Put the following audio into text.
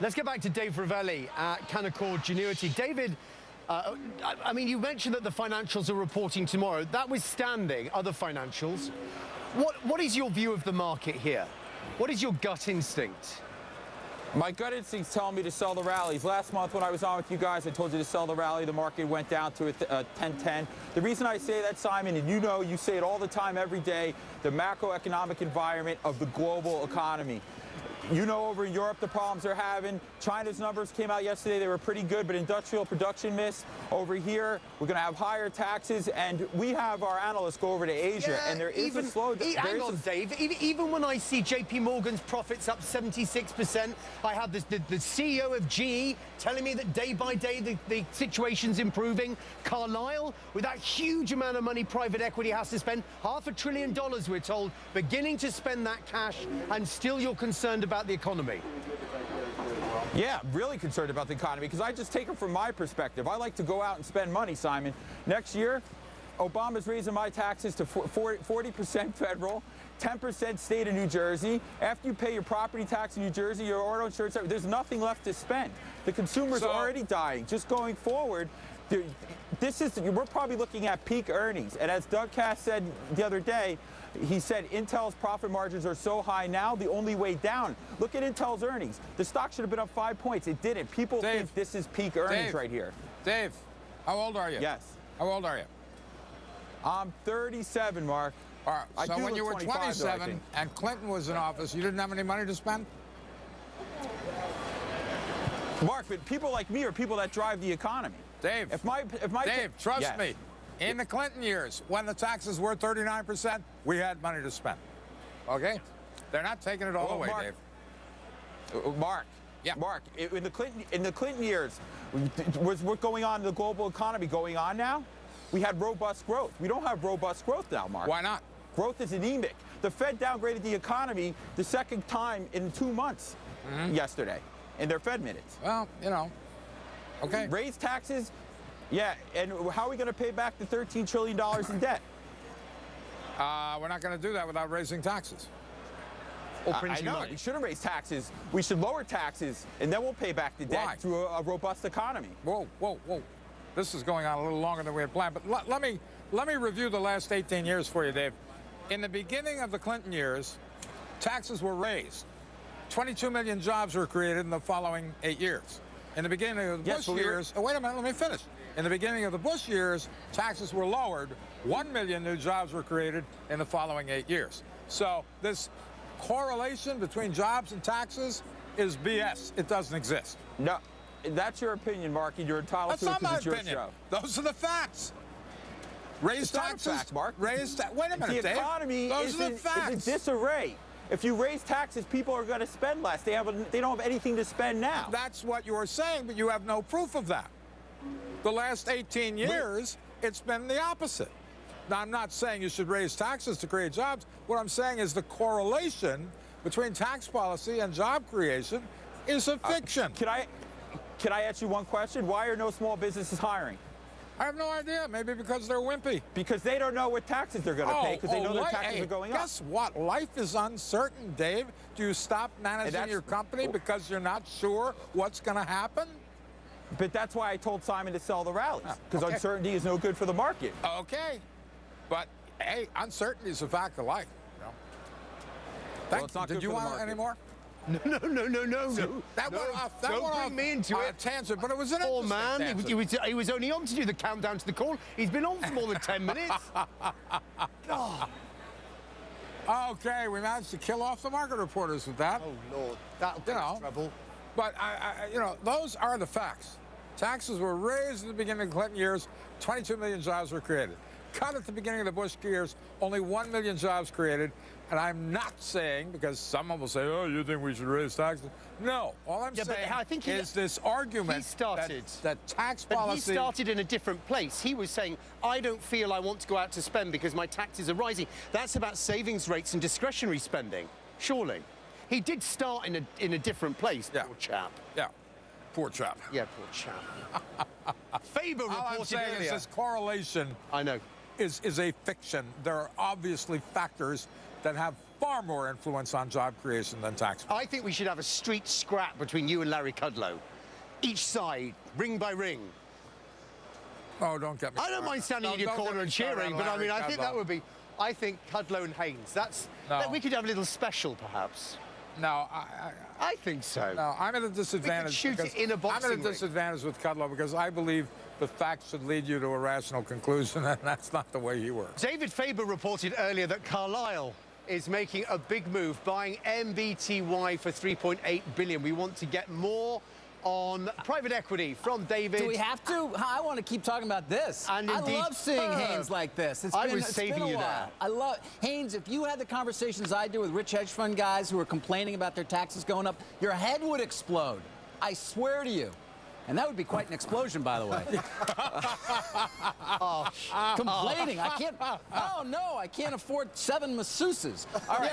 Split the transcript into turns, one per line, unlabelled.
Let's get back to Dave Ravelli at Canaccord Genuity. David, I mean, you mentioned that the financials are reporting tomorrow. Notwithstanding other financials, what is your view of the market here? What is your gut instinct?
My gut instinct's telling me to sell the rallies. Last month when I was on with you guys, I told you to sell the rally. The market went down to a 10-10. The reason I say that, Simon, and you know, you say it all the time, every day, the macroeconomic environment of the global economy. You know, over in Europe, the problems they're having. China's numbers came out yesterday. They were pretty good, but industrial production missed. Over here, we're going to have higher taxes, and we have our analysts go over to Asia, and there is a slowdown.
Hang on, Dave. Even when I see JP Morgan's profits up 76%, I have the CEO of GE telling me that day by day the situation's improving. Carlyle, with that huge amount of money private equity has to spend, $500 billion, we're told, beginning to spend that cash, and still you're concerned about the economy.
Yeah, I'm really concerned about the economy because I just take it from my perspective. I like to go out and spend money, Simon. Next year, Obama's raising my taxes to 40% federal, 10% state of New Jersey. After you pay your property tax in New Jersey, your auto insurance, there's nothing left to spend. The consumer's already dying. Just going forward, we're probably looking at peak earnings. And as Doug Cass said the other day, he said Intel's profit margins are so high now, the only way down. Look at Intel's earnings. The stock should have been up 5 points. It didn't. People think this is peak earnings right here.
Dave, how old are you?
Yes.
How old are you?
I'm 37, Mark.
All right, so when you were 27 and Clinton was in office, you didn't have any money to spend?
Mark, but people like me are people that drive the economy.
Dave, trust me. In the Clinton years, when the taxes were 39%, we had money to spend. Okay? They're not taking it all away, Dave.
Mark, in the Clinton years, was what going on in the global economy going on now? We had robust growth. We don't have robust growth now, Mark.
Why not?
Growth is anemic. The Fed downgraded the economy the second time in 2 months yesterday in their Fed minutes.
Well, you know, okay.
Raise taxes. Yeah, and how are we going to pay back the $13 trillion in debt?
We're not going to do that without raising taxes.
I know. We shouldn't raise taxes. We should lower taxes, and then we'll pay back the debt through a robust economy.
Whoa, whoa, whoa. This is going on a little longer than we had planned. But let me review the last 18 years for you, Dave. In the beginning of the Clinton years, taxes were raised. 22 million jobs were created in the following 8 years. In the beginning of the Bush years, wait a minute, let me finish. In the beginning of the Bush years, taxes were lowered. 1 million new jobs were created in the following 8 years. So this correlation between jobs and taxes is BS. It doesn't exist.
No, that's your opinion, Mark, and you're entitled to it because it's your show.
Those are the facts. Raise taxes,
fact, Mark.
Wait a minute,
the economy
Those are the facts.
is in disarray. If you raise taxes, people are going to spend less. They don't have anything to spend now.
That's what you're saying, but you have no proof of that. The last 18 years, it's been the opposite. Now, I'm not saying you should raise taxes to create jobs. What I'm saying is the correlation between tax policy and job creation is a fiction.
Can I ask you one question? Why are no small businesses hiring?
I have no idea. Maybe because they're wimpy.
Because they don't know what taxes they're going to pay because they know their taxes are going up.
Guess what? Life is uncertain, Dave. Do you stop managing your company because you're not sure what's going to happen?
But that's why I told Simon to sell the rallies, because uncertainty is no good for the market.
Okay. But, hey, uncertainty is a fact of life. You know?
Well, it's not good
Did you
for the
want
market.
any more?
No.
That went off. Don't bring me into it. Tangent, but it was an
poor man. He was only on to do the countdown to the call. He's been on for more than 10 minutes. God.
Okay, we managed to kill off the market reporters with that.
Oh Lord, that'll get us trouble.
But you know, those are the facts. Taxes were raised in the beginning of the Clinton years. 22 million jobs were created. Cut at the beginning of the Bush years. Only 1 million jobs created. And I'm not saying, because someone will say, oh, you think we should raise taxes? No. All I'm saying is this argument that tax policy...
But he started in a different place. He was saying, I don't feel I want to go out to spend because my taxes are rising. That's about savings rates and discretionary spending, surely. He did start in a different place, poor chap.
Yeah, poor chap.
Yeah, poor chap. Faber reported
All I'm saying
earlier.
is this correlation
I know.
is a fiction. There are obviously factors that have far more influence on job creation than tax.
I think we should have a street scrap between you and Larry Kudlow. Each side, ring by ring.
Oh, don't get me
I don't mind standing in your corner and cheering, but I mean, I think that would be... I think Kudlow and Haines, we could have a little special, perhaps.
No,
I think so.
No, I'm at a disadvantage.
We could shoot it in a boxing
I'm at a disadvantage with Kudlow because I believe the facts should lead you to a rational conclusion, and that's not the way he works.
David Faber reported earlier that Carlyle is making a big move, buying MBTY for $3.8 billion. We want to get more on private equity from David.
Do we have to? I want to keep talking about this.
And indeed,
I love seeing Haines like this. It's been a while. I love Haines. If you had the conversations I do with rich hedge fund guys who are complaining about their taxes going up, your head would explode. I swear to you. And that would be quite an explosion, by the way. Complaining. I can't. Oh no, I can't afford 7 masseuses. All right.